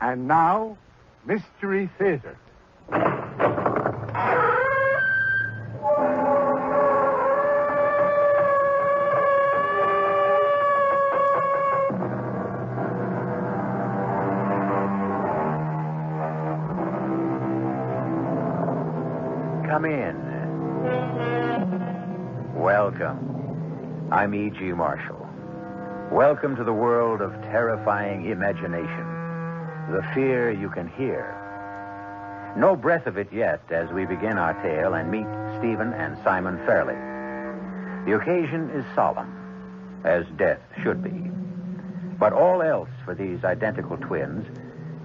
And now, Mystery Theater. Come in. Welcome. I'm E.G. Marshall. Welcome to the world of terrifying imagination. The fear you can hear. No breath of it yet as we begin our tale and meet Stephen and Simon Fairley. The occasion is solemn, as death should be. But all else for these identical twins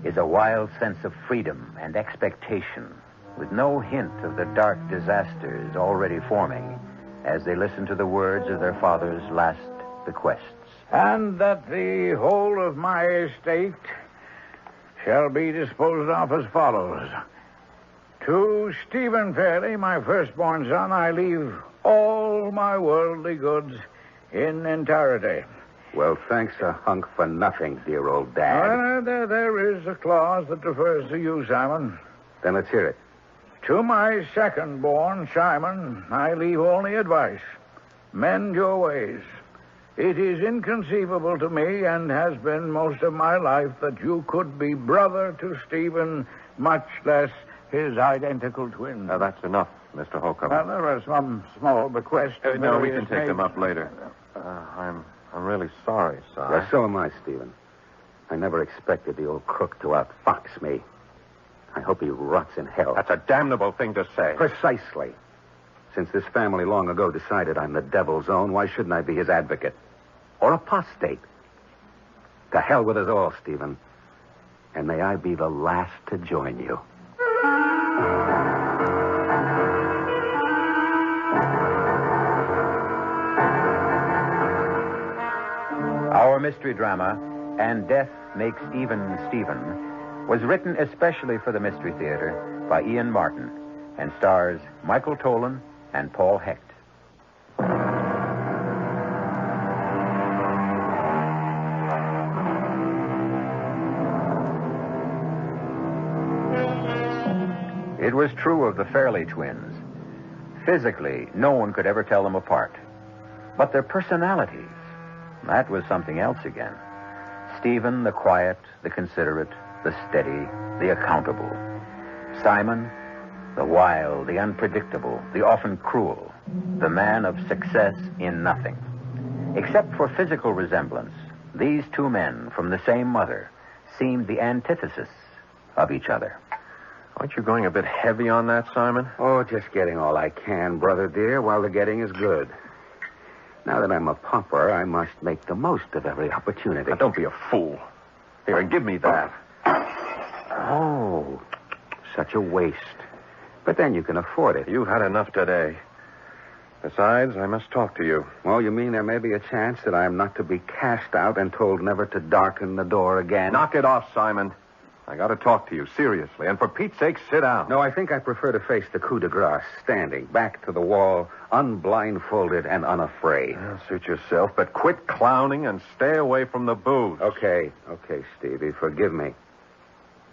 is a wild sense of freedom and expectation, with no hint of the dark disasters already forming as they listen to the words of their father's last bequests. And that the whole of my estate shall be disposed of as follows. To Stephen Fairley, my firstborn son, I leave all my worldly goods in entirety. Well, thanks a hunk for nothing, dear old Dad. There is a clause that refers to you, Simon. Then let's hear it. To my second-born, Simon, I leave only advice. Mend your ways. It is inconceivable to me, and has been most of my life, that you could be brother to Stephen, much less his identical twin. Now, that's enough, Mr. Holcomb. Well, there are some small bequests. No, we can take them up later. I'm really sorry, Si. Yeah, so am I, Stephen. I never expected the old crook to outfox me. I hope he rots in hell. That's a damnable thing to say. Precisely. Since this family long ago decided I'm the devil's own, why shouldn't I be his advocate? Or apostate? To hell with us all, Stephen. And may I be the last to join you. Our mystery drama, And Death Makes Even Stephen, was written especially for the Mystery Theater by Ian Martin and stars Michael Tolan and Paul Hecht. It was true of the Fairley twins. Physically, no one could ever tell them apart. But their personalities, that was something else again. Stephen, the quiet, the considerate, the steady, the accountable. Simon, the wild, the unpredictable, the often cruel, the man of success in nothing. Except for physical resemblance, these two men from the same mother seemed the antithesis of each other. Aren't you going a bit heavy on that, Simon? Oh, just getting all I can, brother dear, while the getting is good. Now that I'm a pauper, I must make the most of every opportunity. Now, don't be a fool. Here, give me that. Oh, such a waste. But then you can afford it. You've had enough today. Besides, I must talk to you. Well, you mean there may be a chance that I am not to be cast out and told never to darken the door again? Knock it off, Simon. I got to talk to you, seriously. And for Pete's sake, sit down. No, I think I prefer to face the coup de grace, standing, back to the wall, unblindfolded and unafraid. Well, suit yourself, but quit clowning and stay away from the booze. Okay, Stevie, forgive me.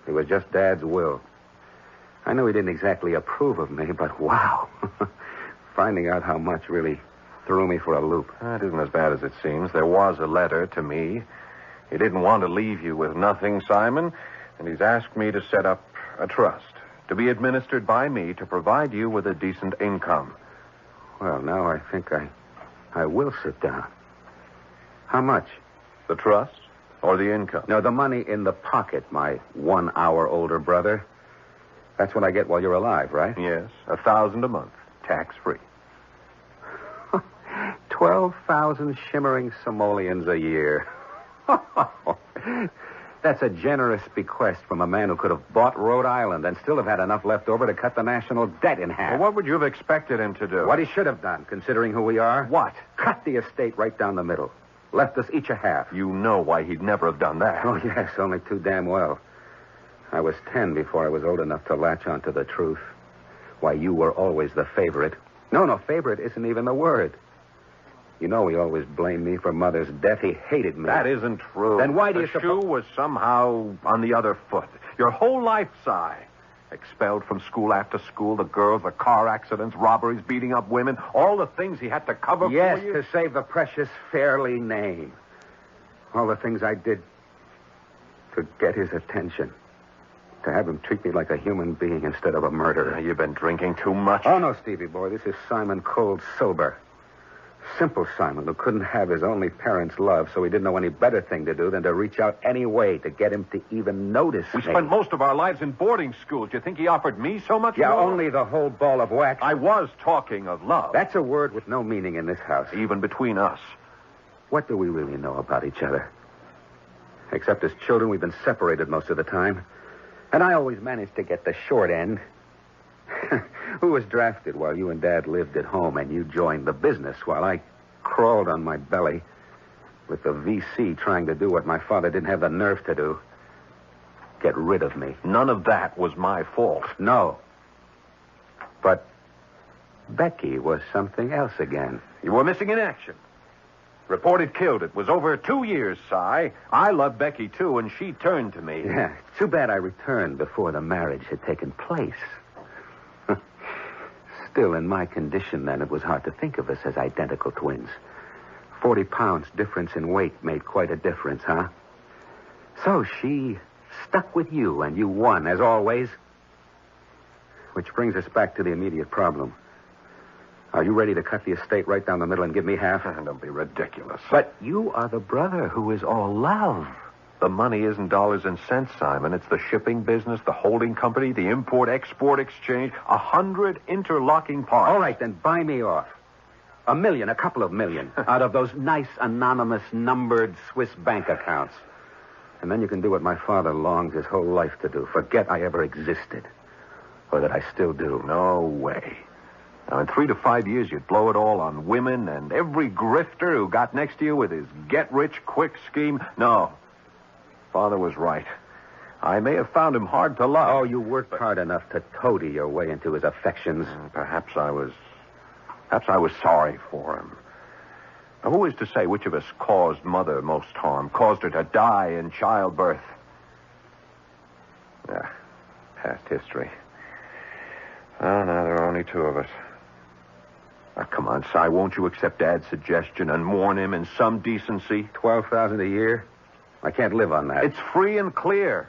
It was just Dad's will. I know he didn't exactly approve of me, but wow. Finding out how much really threw me for a loop. It isn't as bad as it seems. There was a letter to me. He didn't want to leave you with nothing, Simon, and he's asked me to set up a trust to be administered by me to provide you with a decent income. Well, now I think I will sit down. How much? The trust or the income? No, the money in the pocket, my 1 hour older brother. That's what I get while you're alive, right? Yes, $1,000 a month, tax-free. 12,000 shimmering simoleons a year. That's a generous bequest from a man who could have bought Rhode Island and still have had enough left over to cut the national debt in half. Well, what would you have expected him to do? What he should have done, considering who we are. What? Cut the estate right down the middle. Left us each a half. You know why he'd never have done that. Oh, yes, only too damn well. I was 10 before I was old enough to latch onto the truth. Why, you were always the favorite. No, favorite isn't even the word. You know he always blamed me for Mother's death. He hated me. That isn't true. Then why do you The shoe was somehow on the other foot. Your whole life, Si. Expelled from school after school, the girls, the car accidents, robberies, beating up women, all the things he had to cover Yes, for you. to save the precious Fairley name. All the things I did to get his attention. To have him treat me like a human being instead of a murderer. You've been drinking too much. Oh, no, Stevie boy. This is Simon Cold Sober. Simple Simon, who couldn't have his only parents' love, so he didn't know any better thing to do than to reach out any way to get him to even notice We me. spent most of our lives in boarding schools. Do you think he offered me so much Yeah, more? only the whole ball of wax. I was talking of love. That's a word with no meaning in this house. Even between us. What do we really know about each other? Except as children, we've been separated most of the time. And I always managed to get the short end. Who was drafted while you and Dad lived at home and you joined the business while I crawled on my belly with the VC trying to do what my father didn't have the nerve to do. Get rid of me. None of that was my fault. No. But Becky was something else again. You were missing in action. Reported killed. It was over 2 years, Si. I loved Becky, too, and she turned to me. Yeah, it's too bad I returned before the marriage had taken place. Still, in my condition then, it was hard to think of us as identical twins. 40 pounds difference in weight made quite a difference, huh? So she stuck with you, and you won, as always. Which brings us back to the immediate problem. Are you ready to cut the estate right down the middle and give me half? Don't be ridiculous. But you are the brother who is all love. The money isn't dollars and cents, Simon. It's the shipping business, the holding company, the import-export exchange, 100 interlocking parts. All right, then buy me off. $1 million, a couple of million, out of those nice, anonymous, numbered Swiss bank accounts. And then you can do what my father longed his whole life to do. Forget I ever existed. Or that I still do. No way. Now, in 3 to 5 years, you'd blow it all on women and every grifter who got next to you with his get-rich-quick scheme. No. Father was right. I may have found him hard to love. Oh, you worked hard enough to toady your way into his affections. Perhaps I was sorry for him. Now, who is to say which of us caused Mother most harm, caused her to die in childbirth? Past history. Oh, now there are only 2 of us. Now, come on, Si, won't you accept Dad's suggestion and warn him in some decency? $12,000 a year? I can't live on that. It's free and clear.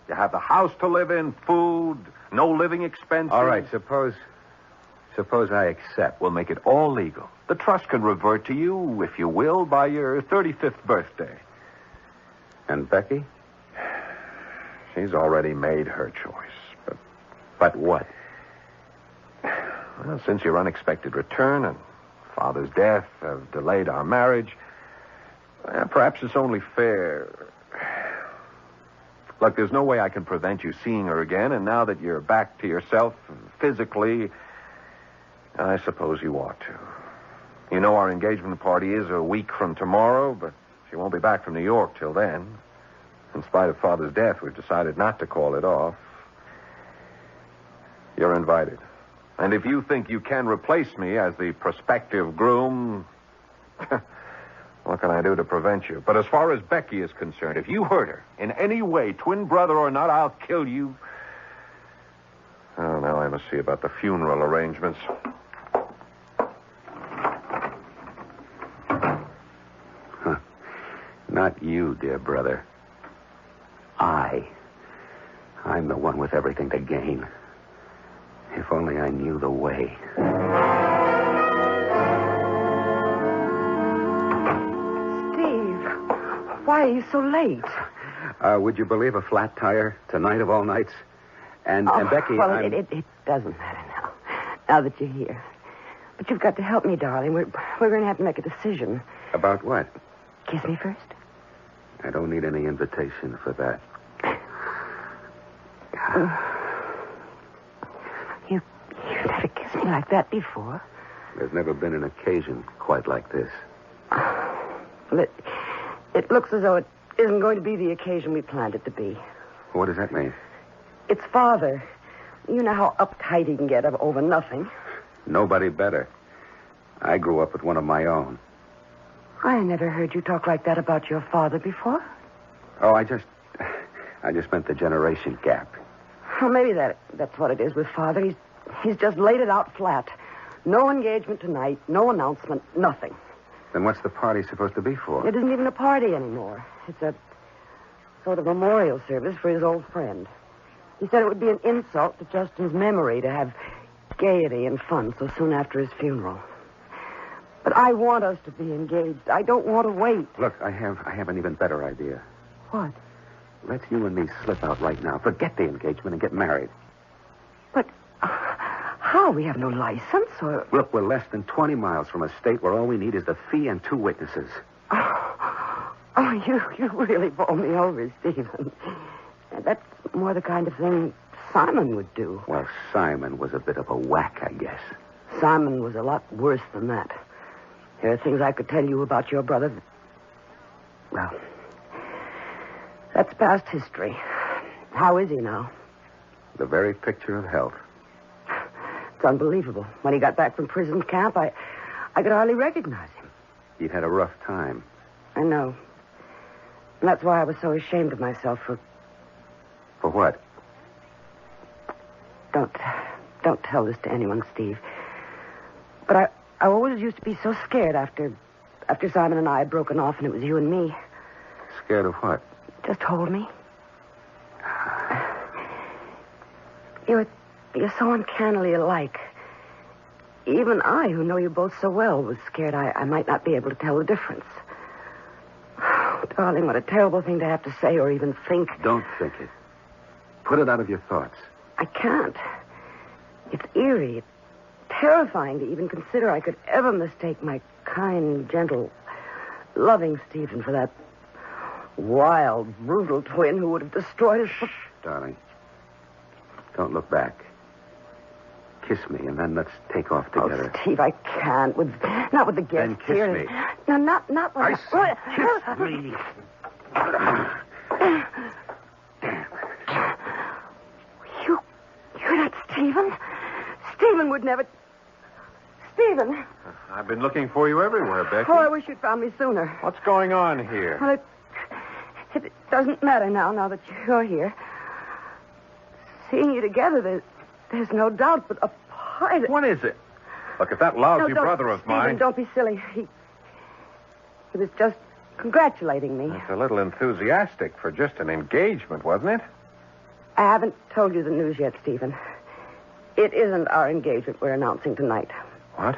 You have the house to live in, food, no living expenses. All right, suppose I accept. We'll make it all legal. The trust can revert to you, if you will, by your 35th birthday. And Becky? She's already made her choice. But what? Well, since your unexpected return and Father's death have delayed our marriage, perhaps it's only fair. Look, there's no way I can prevent you seeing her again, and now that you're back to yourself physically, I suppose you ought to. You know our engagement party is a week from tomorrow, but she won't be back from New York till then. In spite of Father's death, we've decided not to call it off. You're invited. And if you think you can replace me as the prospective groom, what can I do to prevent you? But as far as Becky is concerned, if you hurt her in any way, twin brother or not, I'll kill you. Oh, now I must see about the funeral arrangements. Not you, dear brother. I'm the one with everything to gain. If only I knew the way. Steve, why are you so late? Would you believe a flat tire tonight of all nights? And Becky, well, it doesn't matter now that you're here. But you've got to help me, darling. We're going to have to make a decision. About what? Kiss me first. I don't need any invitation for that. You've never kissed me like that before. There's never been an occasion quite like this. Well, it looks as though it isn't going to be the occasion we planned it to be. What does that mean? It's Father. You know how uptight he can get over nothing. Nobody better. I grew up with one of my own. I never heard you talk like that about your father before. Oh, I just meant the generation gap. Well, maybe that's what it is with Father. He's just laid it out flat. No engagement tonight, no announcement, nothing. Then what's the party supposed to be for? It isn't even a party anymore. It's a sort of memorial service for his old friend. He said it would be an insult to Justin's memory to have gaiety and fun so soon after his funeral. But I want us to be engaged. I don't want to wait. Look, I have an even better idea. What? Let's you and me slip out right now. Forget the engagement and get married. But how? We have no license or... Look, we're less than 20 miles from a state where all we need is the fee and 2 witnesses. Oh, you really bowl me over, Stephen. That's more the kind of thing Simon would do. Well, Simon was a bit of a whack, I guess. Simon was a lot worse than that. There are things I could tell you about your brother. Well, that's past history. How is he now? The very picture of health. It's unbelievable. When he got back from prison camp, I could hardly recognize him. He'd had a rough time. I know. And that's why I was so ashamed of myself for... For what? Don't tell this to anyone, Steve. But I always used to be so scared after Simon and I had broken off and it was you and me. Scared of what? Just hold me. You're so uncannily alike. Even I, who know you both so well, was scared I might not be able to tell the difference. Oh, darling, what a terrible thing to have to say or even think. Don't think it. Put it out of your thoughts. I can't. It's eerie. It's terrifying to even consider I could ever mistake my kind, gentle, loving Stephen for that wild, brutal twin who would have destroyed us. Shh, darling. Don't look back. Kiss me, and then let's take off together. Oh, Steve, I can't. Not with the guests Then kiss here. me. No, not when I said kiss me. You're not Stephen. Stephen would never... Stephen. I've been looking for you everywhere, Becky. Oh, I wish you'd found me sooner. What's going on here? Well, it doesn't matter now that you're here. Seeing you together, there's no doubt, but apart... What is it? Look, if that lousy brother of Stephen, mine... don't be silly. He was just congratulating me. That's a little enthusiastic for just an engagement, wasn't it? I haven't told you the news yet, Stephen. It isn't our engagement we're announcing tonight. What?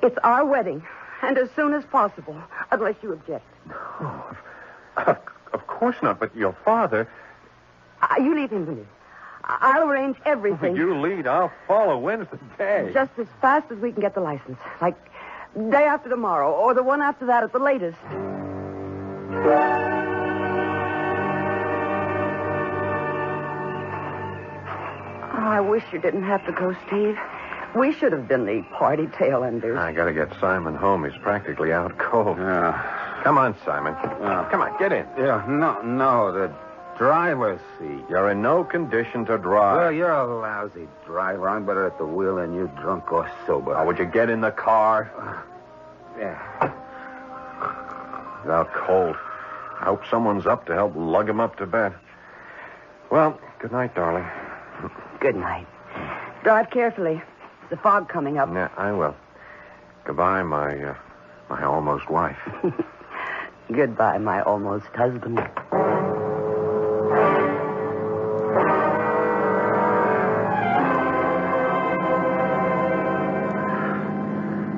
It's our wedding, and as soon as possible, unless you object. Oh, of course not, but your father... You leave him to me. I'll arrange everything. You lead, I'll follow. When's the day? Just as fast as we can get the license. Like day after tomorrow, or the one after that at the latest. I wish you didn't have to go, Steve. We should have been the party tail enders. I gotta get Simon home. He's practically out cold. Yeah. Come on, Simon. Come on, get in. Yeah, no, the driver's seat. You're in no condition to drive. Well, you're a lousy driver. I'm better at the wheel than you, drunk or sober. Oh, would you get in the car? Yeah. He's out cold. I hope someone's up to help lug him up to bed. Well, good night, darling. Good night. Drive carefully. The fog coming up. Yeah, I will. Goodbye, my almost wife. Goodbye, my almost husband.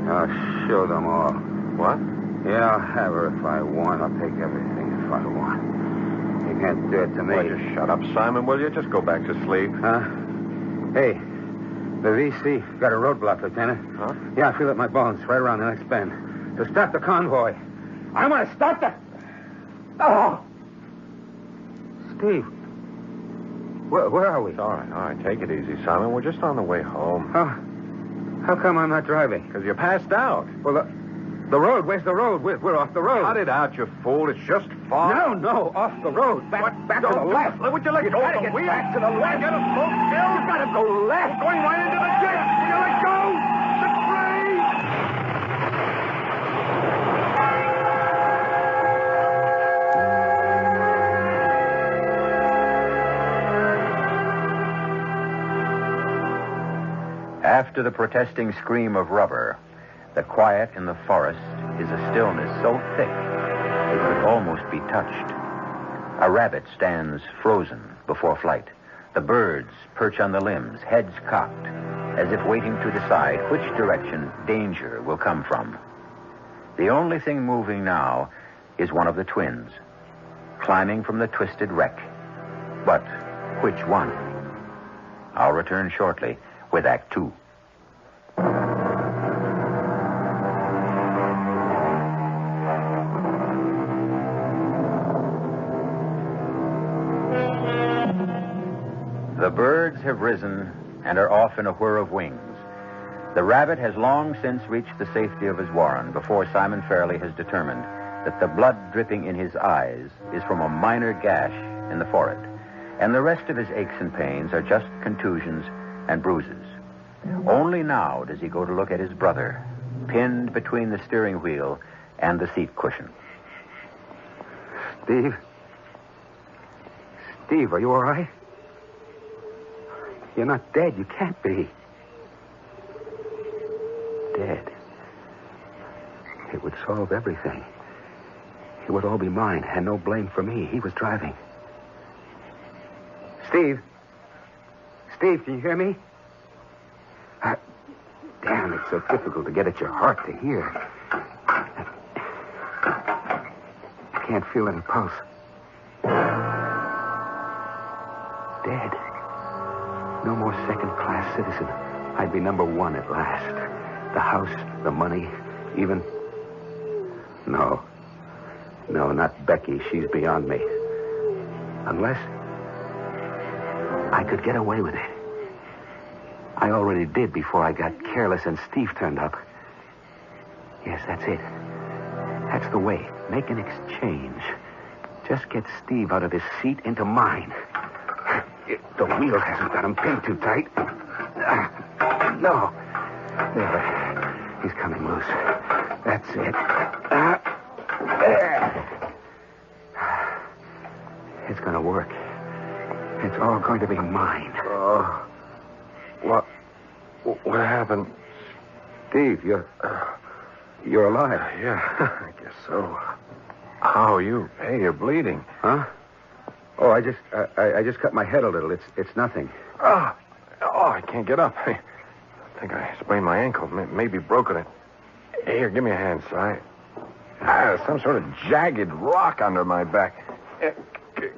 I'll show them all. What? Yeah, I'll have her if I want. I'll take everything if I want. You can't do it to me. Well, just shut up, Simon, will you? Just go back to sleep. Huh? Hey, the VC got a roadblock, Lieutenant. Huh? Yeah, I feel it in my bones right around the next bend. To stop the convoy. I want to stop the... Oh! Steve. Where are we? All right. Take it easy, Simon. We're just on the way home. How come I'm not driving? Because you passed out. Well, the road. Where's the road? We're off the road. Cut it out, you fool. It's just fog. No, off the road. Back to the left. Would you let go of the wheel? Back to the left. Get a smoke still? You gotta go left. We're going right into the ditch. Will you let go? The train! After the protesting scream of rubber, the quiet in the forest is a stillness so thick it could almost be touched. A rabbit stands frozen before flight. The birds perch on the limbs, heads cocked, as if waiting to decide which direction danger will come from. The only thing moving now is one of the twins, climbing from the twisted wreck. But which one? I'll return shortly with Act 2. The birds have risen and are off in a whir of wings. The rabbit has long since reached the safety of his warren before Simon Fairley has determined that the blood dripping in his eyes is from a minor gash in the forehead, and the rest of his aches and pains are just contusions and bruises. Only now does he go to look at his brother, pinned between the steering wheel and the seat cushion. Steve? Steve, are you all right? You're not dead. You can't be. Dead. It would solve everything. It would all be mine, and no blame for me. He was driving. Steve? Steve, can you hear me? Damn, it's so difficult to get at your heart to hear. I can't feel any pulse. Dead. No more second-class citizen. I'd be number one at last. The house, the money, even... No, not Becky. She's beyond me. Unless I could get away with it. I already did before I got careless and Steve turned up. Yes, that's it. That's the way. Make an exchange. Just get Steve out of his seat into mine. The wheel hasn't got him pinned too tight. No. There. He's coming loose. That's it. It's going to work. It's all going to be mine. What happened? Steve, you're alive. Yeah, I guess so. How are you? Hey, you're bleeding. Huh? Oh, I just cut my head a little. It's nothing. I can't get up. I think I sprained my ankle. Maybe broken it. Here, give me a hand, Si. Some sort of jagged rock under my back.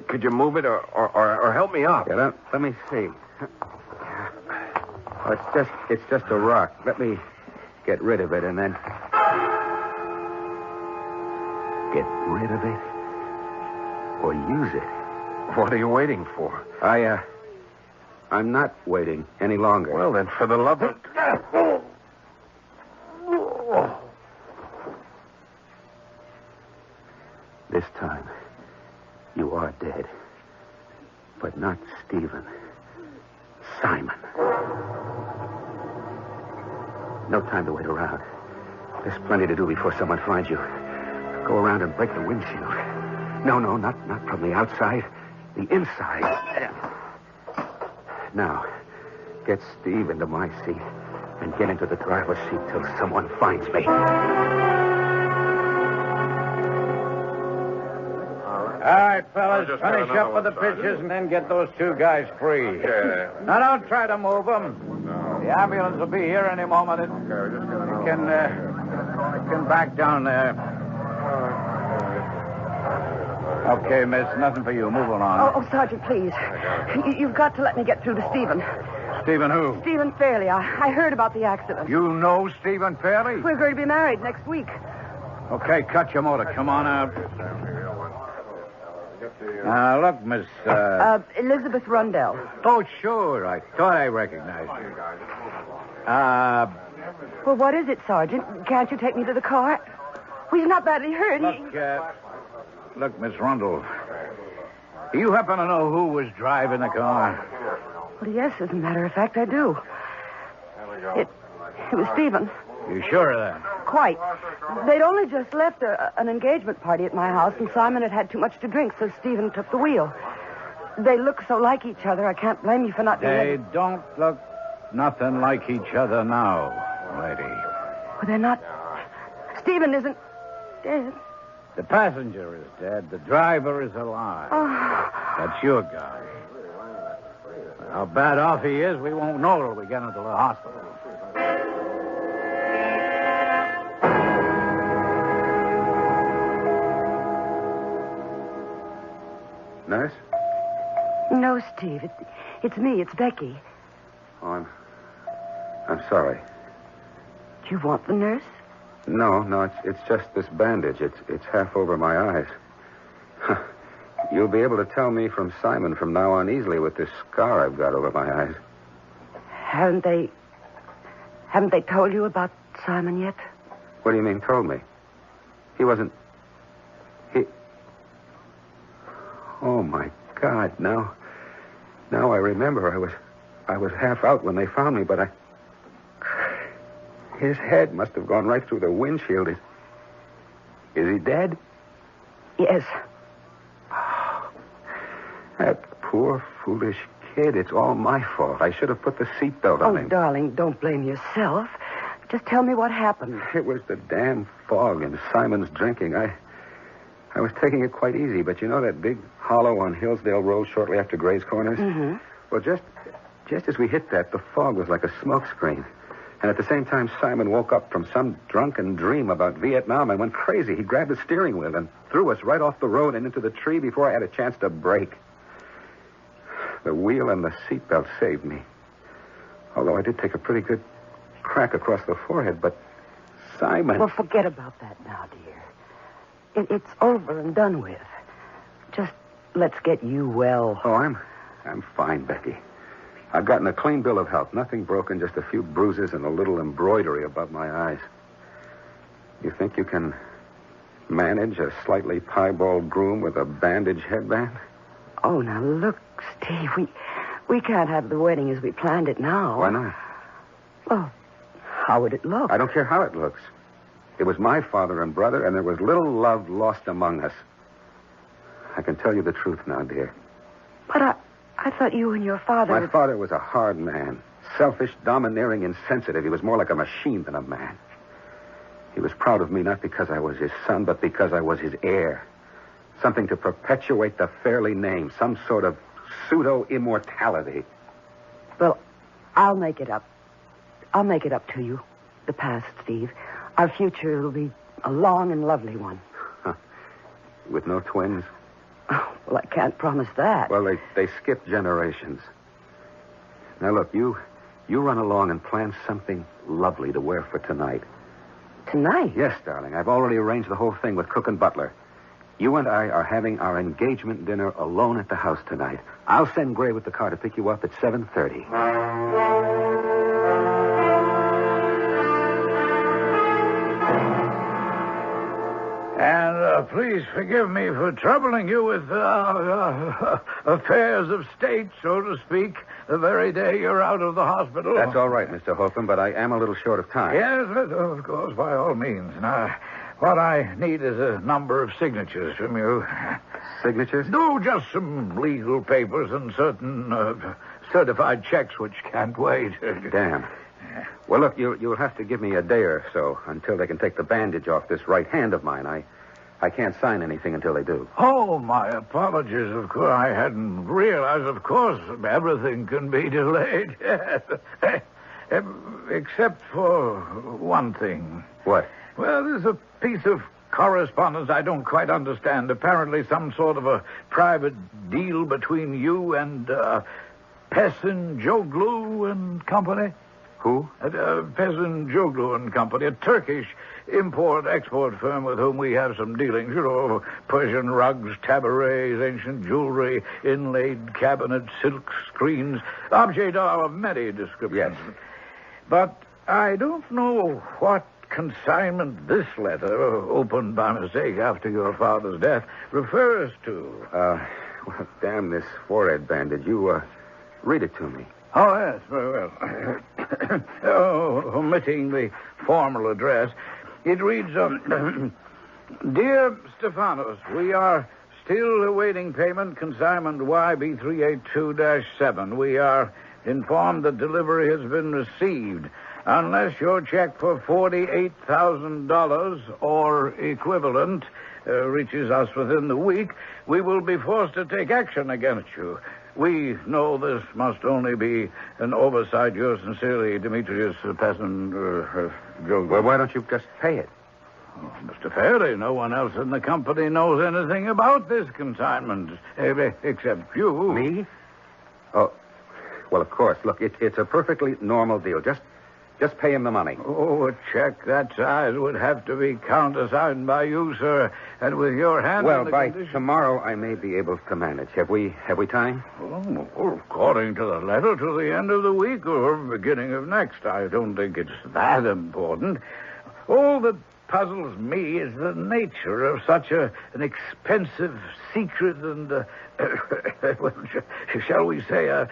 Could you move it or help me up? Yeah, let me see. Oh, it's just a rock. Let me get rid of it and then... Get rid of it? Or use it? What are you waiting for? I'm not waiting any longer. Well, then, for the love of... This time, you are dead. But not Stephen. Simon. No time to wait around. There's plenty to do before someone finds you. Go around and break the windshield. No, not from the outside. The inside. Now, get Steve into my seat and get into the driver's seat till someone finds me. All right, fellas, finish up with the pitches and then get those two guys free. Yeah. Now, don't try to move them. The ambulance will be here any moment. You can back down there. Okay, miss, nothing for you. Move along. Oh, Sergeant, please. You've got to let me get through to Stephen. Stephen who? Stephen Fairley. I heard about the accident. You know Stephen Fairley? We're going to be married next week. Okay, cut your motor. Come on out. Now, look, Miss... Elizabeth Rundell. Oh, sure. I thought I recognized you. Well, what is it, Sergeant? Can't you take me to the car? Well, he's not badly hurt. Look, Miss Rundell. Do you happen to know who was driving the car? Well, yes, as a matter of fact, I do. It was Stephen. You sure of that? Quite. They'd only just left an engagement party at my house, and Simon had too much to drink, so Stephen took the wheel. They look so like each other, I can't blame you for not being... They don't look nothing like each other now, lady. Well, they're not... Stephen isn't dead. The passenger is dead. The driver is alive. Oh. That's your guy. How bad off he is, we won't know till we get him to the hospital. Nurse? No, Steve. It's me. It's Becky. Oh, I'm sorry. Do you want the nurse? No, it's just this bandage. It's half over my eyes. You'll be able to tell me from Simon from now on easily with this scar I've got over my eyes. Haven't they told you about Simon yet? What do you mean, told me? He wasn't... Oh, my God, now I remember. I was half out when they found me, but his head must have gone right through the windshield. Is he dead? Yes. Oh, that poor, foolish kid. It's all my fault. I should have put the seatbelt on him. Oh, darling, don't blame yourself. Just tell me what happened. It was the damn fog and Simon's drinking. I was taking it quite easy, but you know that big hollow on Hillsdale Road shortly after Gray's Corners? Mm-hmm. Well, just as we hit that, the fog was like a smoke screen. And at the same time, Simon woke up from some drunken dream about Vietnam and went crazy. He grabbed the steering wheel and threw us right off the road and into the tree before I had a chance to brake. The wheel and the seatbelt saved me. Although I did take a pretty good crack across the forehead, but Simon... Well, forget about that now, dear. It's over and done with. Just let's get you well. Oh, I'm fine, Becky. I've gotten a clean bill of health. Nothing broken, just a few bruises and a little embroidery above my eyes. You think you can manage a slightly piebald groom with a bandage headband? Oh, now look, Steve, we can't have the wedding as we planned it now. Why not? Well, how would it look? I don't care how it looks. It was my father and brother, and there was little love lost among us. I can tell you the truth now, dear. But I thought you and your father... My father was a hard man. Selfish, domineering, insensitive. He was more like a machine than a man. He was proud of me not because I was his son, but because I was his heir. Something to perpetuate the Fairley name. Some sort of pseudo-immortality. Well, I'll make it up. I'll make it up to you. The past, Steve. Our future will be a long and lovely one. Huh. With no twins? Oh, well, I can't promise that. Well, they skip generations. Now, look, you run along and plan something lovely to wear for tonight. Tonight? Yes, darling. I've already arranged the whole thing with cook and butler. You and I are having our engagement dinner alone at the house tonight. I'll send Gray with the car to pick you up at 7:30. And please forgive me for troubling you with affairs of state, so to speak, the very day you're out of the hospital. That's all right, Mr. Hotham, but I am a little short of time. Yes, of course, by all means. Now, what I need is a number of signatures from you. Signatures? No, just some legal papers and certain certified checks which can't wait. Damn. Well, look, you'll have to give me a day or so until they can take the bandage off this right hand of mine. I can't sign anything until they do. Oh, my apologies, of course. I hadn't realized, of course, everything can be delayed. Except for one thing. What? Well, there's a piece of correspondence I don't quite understand. Apparently some sort of a private deal between you and Pesin Joglu and Company. Who? Pesin Joglu and Company, a Turkish import-export firm with whom we have some dealings. You know, Persian rugs, tabourets, ancient jewelry, inlaid cabinets, silk screens, objects of many descriptions. Yes. But I don't know what consignment this letter, opened by mistake after your father's death, refers to. Well, damn this forehead bandage. You, read it to me. Oh, yes, very well. Omitting the formal address, it reads, Dear Stephanos, we are still awaiting payment, consignment YB382-7. We are informed that delivery has been received. Unless your check for $48,000 or equivalent reaches us within the week, we will be forced to take action against you. We know this must only be an oversight. Yours sincerely, Demetrius Joe. Well, why don't you just pay it? Oh, Mr. Fairley, no one else in the company knows anything about this consignment, except you. Me? Oh, well, of course. Look, it's a perfectly normal deal. Just pay him the money. Oh, a check that size would have to be countersigned by you, sir, and with your hand. Well, by tomorrow, I may be able to manage. Have we time? Oh, according to the letter, to the end of the week or beginning of next. I don't think it's that important. All that puzzles me is the nature of such an expensive secret and, shall we say, a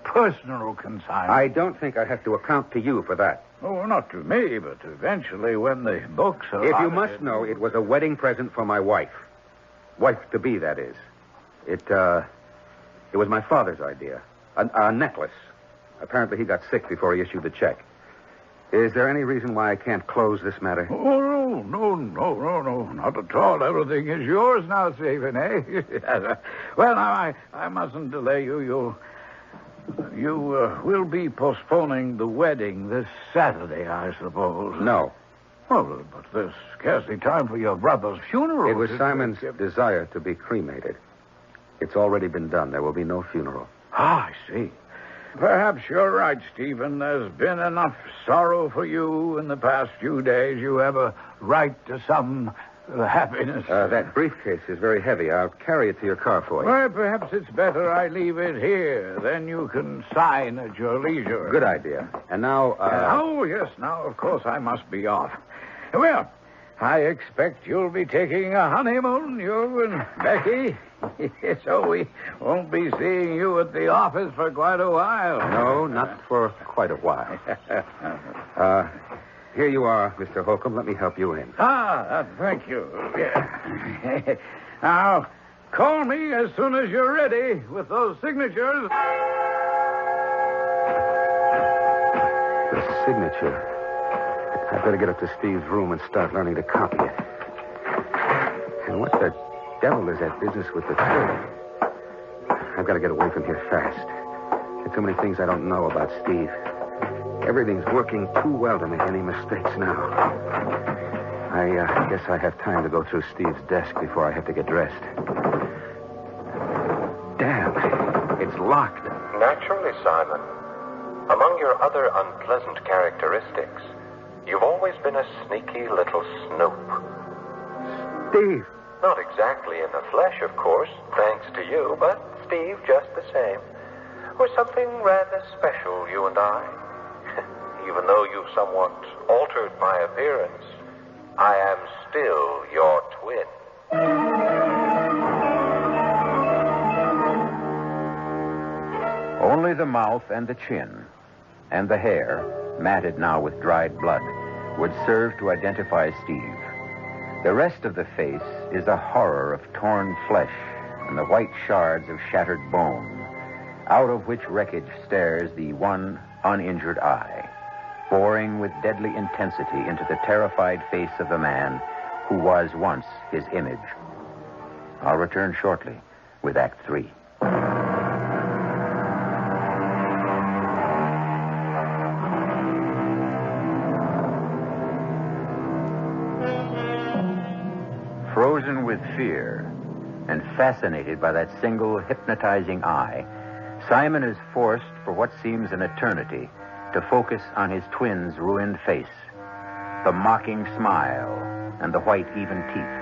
personal consignment. I don't think I have to account to you for that. Oh, not to me, but eventually when the books are... If you must know, it was a wedding present for my wife. Wife-to-be, that is. It was my father's idea. A necklace. Apparently he got sick before he issued the check. Is there any reason why I can't close this matter? Oh, no, not at all. Everything is yours now, Stephen, eh? Well, now, I mustn't delay you. You will be postponing the wedding this Saturday, I suppose. No. Well, but there's scarcely time for your brother's funeral. It was Simon's desire to be cremated. It's already been done. There will be no funeral. Ah, I see. Perhaps you're right, Stephen. There's been enough sorrow for you in the past few days. You have a right to some happiness. That briefcase is very heavy. I'll carry it to your car for you. Well, perhaps it's better I leave it here. Then you can sign at your leisure. Good idea. And now, Oh, yes. Now, of course, I must be off. Well, I expect you'll be taking a honeymoon, you and Becky. So we won't be seeing you at the office for quite a while. No, not for quite a while. Here you are, Mr. Holcomb. Let me help you in. Thank you. Yeah. Now, call me as soon as you're ready with those signatures. The signature. I'd better get up to Steve's room and start learning to copy it. And what the devil is that business with the third? I've got to get away from here fast. There are too many things I don't know about Steve. Everything's working too well to make any mistakes now. I guess I have time to go through Steve's desk before I have to get dressed. Damn, it's locked. Naturally, Simon. Among your other unpleasant characteristics, you've always been a sneaky little snoop. Steve! Not exactly in the flesh, of course, thanks to you, but Steve just the same. We're something rather special, you and I. Even though you've somewhat altered my appearance, I am still your twin. Only the mouth and the chin, and the hair, matted now with dried blood, would serve to identify Steve. The rest of the face is a horror of torn flesh and the white shards of shattered bone, out of which wreckage stares the one uninjured eye, boring with deadly intensity into the terrified face of the man who was once his image. I'll return shortly with Act 3. Frozen with fear and fascinated by that single hypnotizing eye, Simon is forced for what seems an eternity to focus on his twin's ruined face, the mocking smile and the white, even teeth,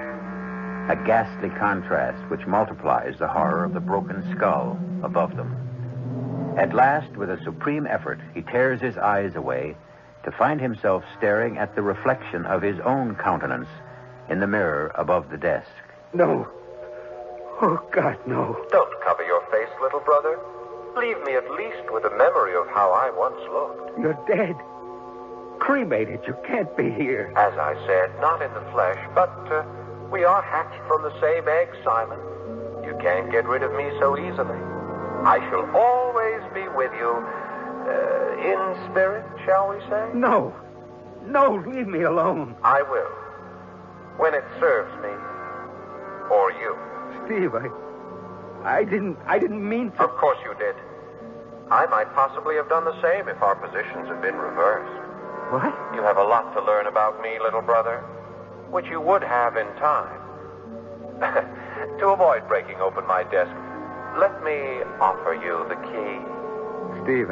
a ghastly contrast which multiplies the horror of the broken skull above them. At last, with a supreme effort, he tears his eyes away to find himself staring at the reflection of his own countenance in the mirror above the desk. No. Oh, God, no. Don't cover your face, little brother. Leave me at least with a memory of how I once looked. You're dead. Cremated. You can't be here. As I said, not in the flesh, but we are hatched from the same egg, Simon. You can't get rid of me so easily. I shall always be with you In spirit, shall we say? No. No, leave me alone. I will. When it serves me. Or you. Steve, I didn't mean to. Of course you did. I might possibly have done the same if our positions had been reversed. What? You have a lot to learn about me, little brother, which you would have in time. To avoid breaking open my desk, let me offer you the key. Steve,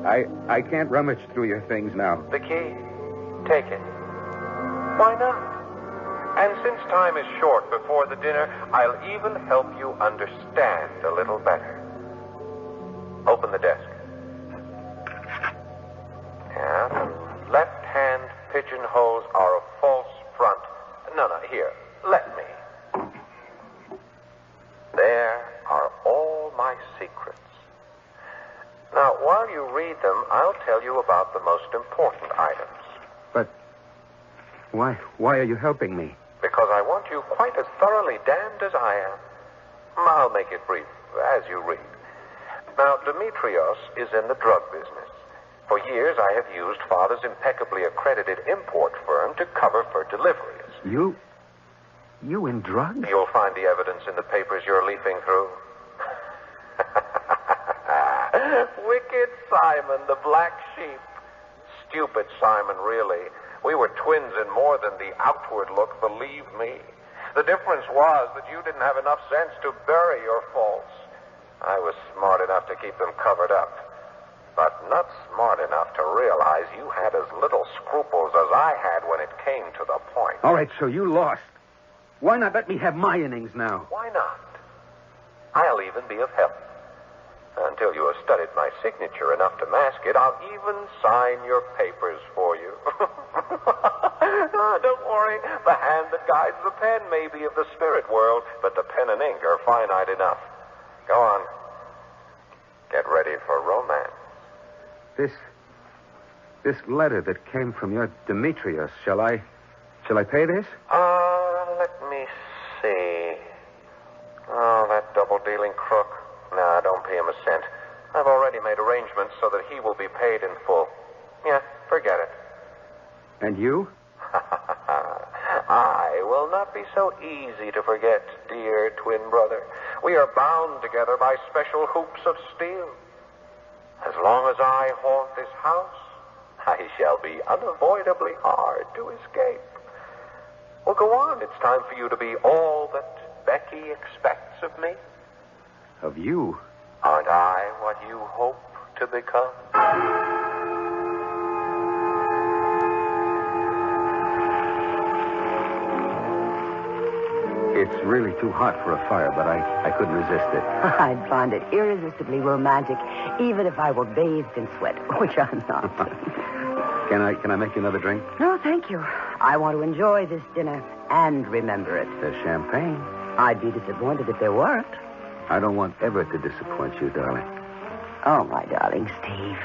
I can't rummage through your things now. The key? Take it. Why not? And since time is short before the dinner, I'll even help you understand a little better. Open the desk. Yeah, the left-hand pigeonholes are a false front. No, here. Let me. There are all my secrets. Now, while you read them, I'll tell you about the most important items. But why are you helping me? Because I want you quite as thoroughly damned as I am. I'll make it brief as you read. Now, Demetrios is in the drug business. For years, I have used Father's impeccably accredited import firm to cover for deliveries. You in drugs? You'll find the evidence in the papers you're leafing through. Wicked Simon, the black sheep. Stupid Simon, really. We were twins in more than the outward look, believe me. The difference was that you didn't have enough sense to bury your faults. I was smart enough to keep them covered up, but not smart enough to realize you had as little scruples as I had when it came to the point. All right, so you lost. Why not let me have my innings now? Why not? I'll even be of help. Until you have studied my signature enough to mask it, I'll even sign your papers for you. Don't worry. The hand that guides the pen may be of the spirit world, but the pen and ink are finite enough. Go on. Get ready for romance. This letter that came from your Demetrios, shall I pay this? Let me see. Oh, that double-dealing crook. Nah, don't pay him a cent. I've already made arrangements so that he will be paid in full. Yeah, forget it. And you? I will not be so easy to forget, dear twin brother. We are bound together by special hoops of steel. As long as I haunt this house, I shall be unavoidably hard to escape. Well, go on. It's time for you to be all that Becky expects of me. Of you? Aren't I what you hope to become? It's really too hot for a fire, but I couldn't resist it. I'd find it irresistibly romantic, even if I were bathed in sweat, which I'm not. Can I make you another drink? No, thank you. I want to enjoy this dinner and remember it. There's champagne. I'd be disappointed if there weren't. I don't want ever to disappoint you, darling. Oh, my darling Steve.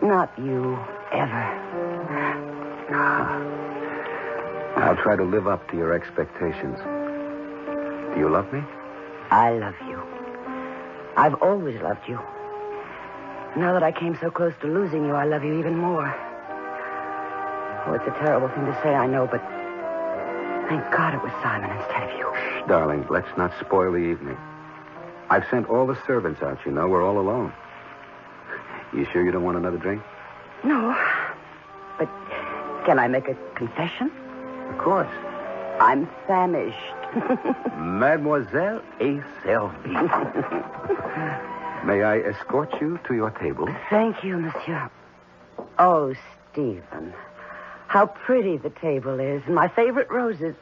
Not you, ever. I'll try to live up to your expectations. Do you love me? I love you. I've always loved you. Now that I came so close to losing you, I love you even more. Oh, it's a terrible thing to say, I know, but thank God it was Simon instead of you. Shh, darling, let's not spoil the evening. I've sent all the servants out, you know. We're all alone. You sure you don't want another drink? No. But can I make a confession? Of course. I'm famished. Mademoiselle et servie. May I escort you to your table? Thank you, monsieur. Oh, Stephen, how pretty the table is, and my favorite roses.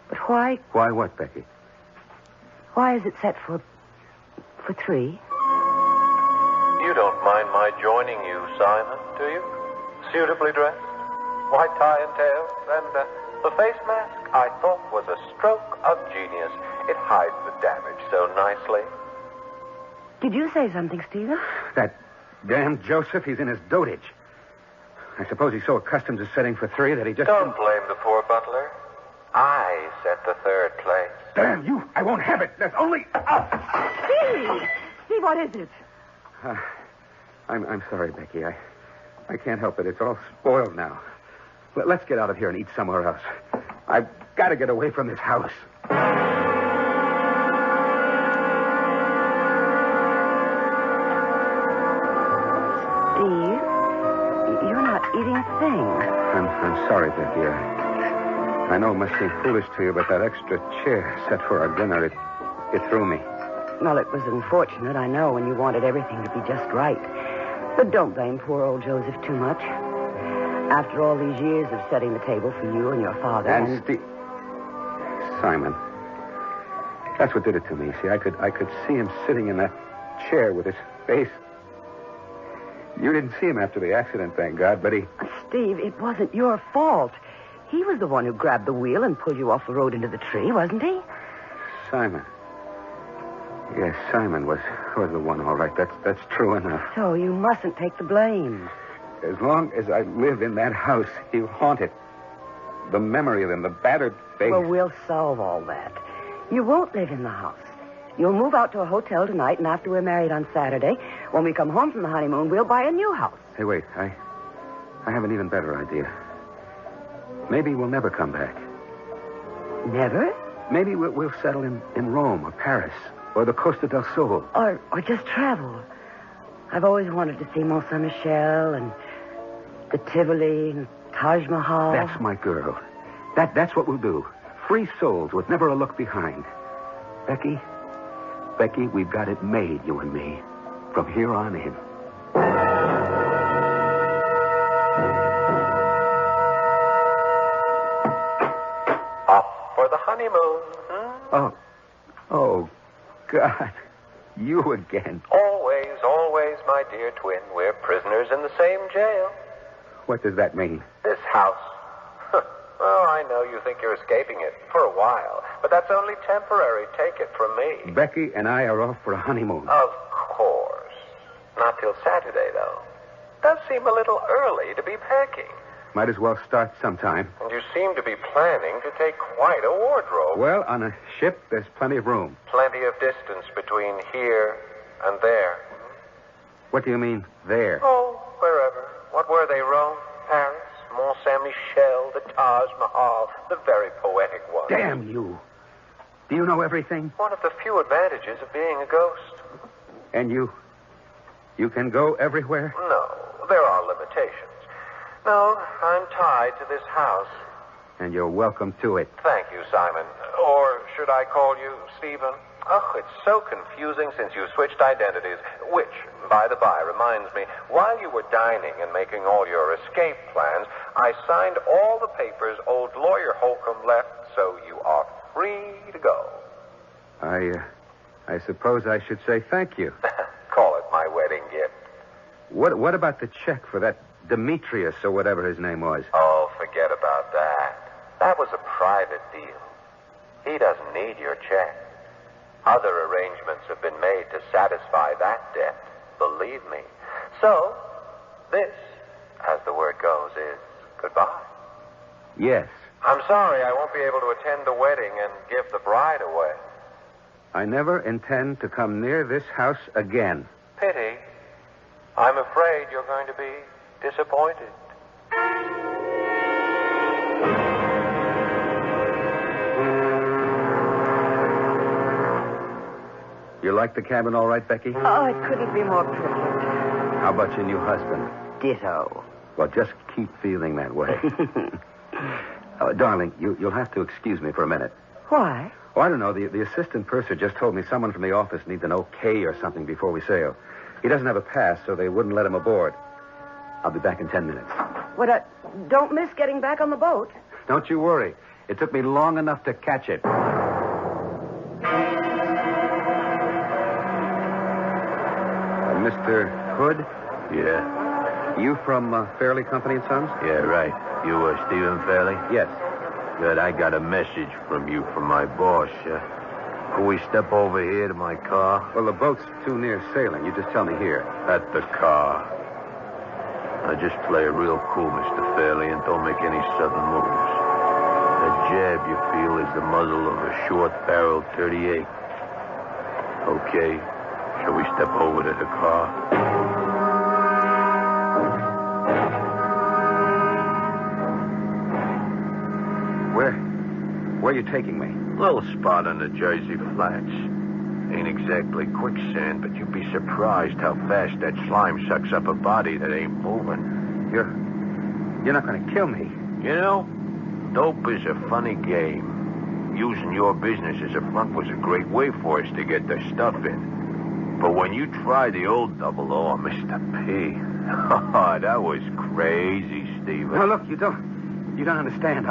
But why? Why what, Becky? Why is it set for three? You don't mind my joining you, Simon, do you? Suitably dressed, white tie and tails, and the face mask I thought was a stroke of genius. It hides the damage so nicely. Did you say something, Stephen? That damn Joseph, he's in his dotage. I suppose he's so accustomed to setting for three that he just... Don't blame the poor butler. I set the third place. Damn you! I won't have it. There's only... Steve! Steve, what is it? I'm sorry, Becky. I can't help it. It's all spoiled now. Let's get out of here and eat somewhere else. I've got to get away from this house. Steve, you're not eating a thing. I'm sorry, Becky. I know it must seem foolish to you, but that extra chair set for our dinner, it threw me. Well, it was unfortunate, I know, when you wanted everything to be just right. But don't blame poor old Joseph too much. After all these years of setting the table for you and your father and Steve... Simon. That's what did it to me. See, I could see him sitting in that chair with his face... You didn't see him after the accident, thank God, but he... Steve, it wasn't your fault. He was the one who grabbed the wheel and pulled you off the road into the tree, wasn't he? Simon. Yes, Simon was the one, all right. That's true enough. So you mustn't take the blame. As long as I live in that house, he'll haunt it. The memory of him, the battered face. Well, we'll solve all that. You won't live in the house. You'll move out to a hotel tonight, and after we're married on Saturday, when we come home from the honeymoon, we'll buy a new house. Hey, wait. I have an even better idea. Maybe we'll never come back. Never? Maybe we'll settle in Rome or Paris or the Costa del Sol. Or just travel. I've always wanted to see Mont Saint-Michel and the Tivoli and Taj Mahal. That's my girl. That's what we'll do. Free souls with never a look behind. Becky, we've got it made, you and me, from here on in. Off for the honeymoon. Oh, God. You again. Always, always, my dear twin. We're prisoners in the same jail. What does that mean? This house. Well, I know you think you're escaping it for a while, but that's only temporary. Take it from me. Becky and I are off for a honeymoon. Of course. Not till Saturday, though. Does seem a little early to be packing. Might as well start sometime. And you seem to be planning to take quite a wardrobe. Well, on a ship, there's plenty of room. Plenty of distance between here and there. What do you mean, there? Oh, wherever. What were they, Rome, Paris, Mont Saint-Michel, the Taj Mahal, the very poetic ones. Damn you. Do you know everything? One of the few advantages of being a ghost. And you can go everywhere? No, there are limitations. No, I'm tied to this house. And you're welcome to it. Thank you, Simon. Or should I call you Stephen? Oh, it's so confusing since you switched identities. Which, by the by, reminds me, while you were dining and making all your escape plans, I signed all the papers old lawyer Holcomb left, so you are free to go. I suppose I should say thank you. Call it my wedding gift. What about the check for that Demetrius or whatever his name was? Oh, forget about that. That was a private deal. He doesn't need your check. Other arrangements have been made to satisfy that debt, believe me. So, this, as the word goes, is goodbye. Yes. I'm sorry I won't be able to attend the wedding and give the bride away. I never intend to come near this house again. Pity. I'm afraid you're going to be disappointed. You like the cabin all right, Becky? Oh, it couldn't be more perfect. How about your new husband? Ditto. Well, just keep feeling that way. Darling, you'll have to excuse me for a minute. Why? Oh, I don't know. The assistant purser just told me someone from the office needs an okay or something before we sail. He doesn't have a pass, so they wouldn't let him aboard. I'll be back in 10 minutes. What, don't miss getting back on the boat. Don't you worry. It took me long enough to catch it. Mr. Hood? Yeah. You from Fairley Company and Sons? Yeah, right. You, Stephen Fairley? Yes. Good. I got a message from you from my boss. Can we step over here to my car? Well, the boat's too near sailing. You just tell me here. At the car. Now, just play it real cool, Mr. Fairley, and don't make any sudden moves. That jab you feel is the muzzle of a short-barreled .38. Okay. Shall we step over to the car? Where are you taking me? Little spot on the Jersey Flats. Ain't exactly quicksand, but you'd be surprised how fast that slime sucks up a body that ain't moving. You're not going to kill me. You know, dope is a funny game. Using your business as a front was a great way for us to get the stuff in. But when you try the old double O on Mr. P, oh, that was crazy, Stephen. No, look, you don't understand.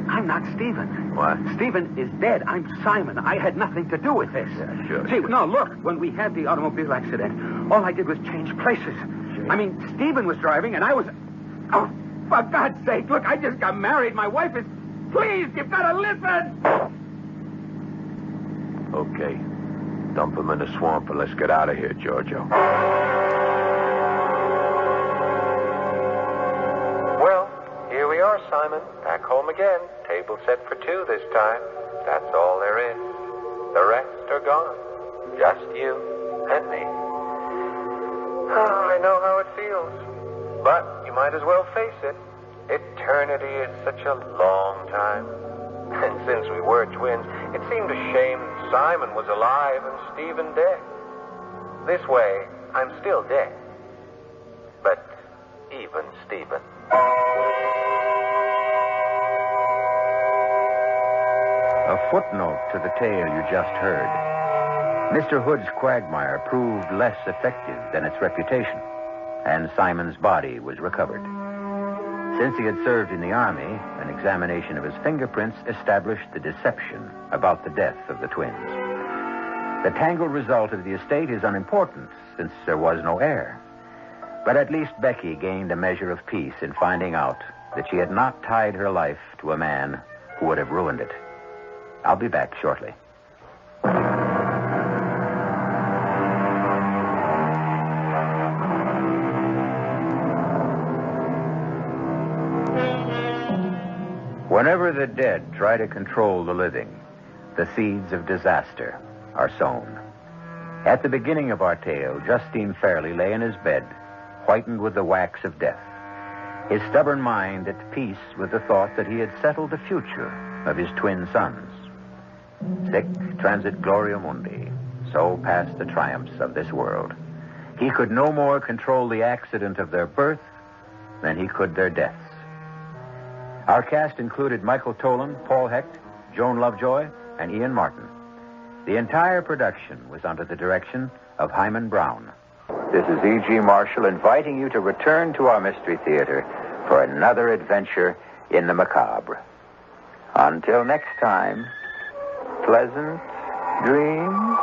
I'm not Stephen. What? Stephen is dead. I'm Simon. I had nothing to do with this. Yeah, sure. See, no, look, when we had the automobile accident, all I did was change places. Sure. I mean, Stephen was driving, and I was... Oh, for God's sake, look, I just got married. My wife is... Please, you've got to listen! Okay. Dump him in the swamp and let's get out of here, Giorgio. Well, here we are, Simon. Back home again. Table set for two this time. That's all there is. The rest are gone. Just you and me. Oh, I know how it feels. But you might as well face it. Eternity is such a long time. And since we were twins, it seemed a shame Simon was alive and Stephen dead. This way, I'm still dead. But even Stephen. A footnote to the tale you just heard. Mr. Hood's quagmire proved less effective than its reputation, and Simon's body was recovered. Since he had served in the Army, an examination of his fingerprints established the deception about the death of the twins. The tangled result of the estate is unimportant, since there was no heir. But at least Becky gained a measure of peace in finding out that she had not tied her life to a man who would have ruined it. I'll be back shortly. Whenever the dead try to control the living, the seeds of disaster are sown. At the beginning of our tale, Justine Fairley lay in his bed, whitened with the wax of death, his stubborn mind at peace with the thought that he had settled the future of his twin sons. Sic transit gloria mundi, so passed the triumphs of this world. He could no more control the accident of their birth than he could their deaths. Our cast included Michael Tolan, Paul Hecht, Joan Lovejoy, and Ian Martin. The entire production was under the direction of Himan Brown. This is E.G. Marshall inviting you to return to our Mystery Theater for another adventure in the macabre. Until next time, pleasant dreams.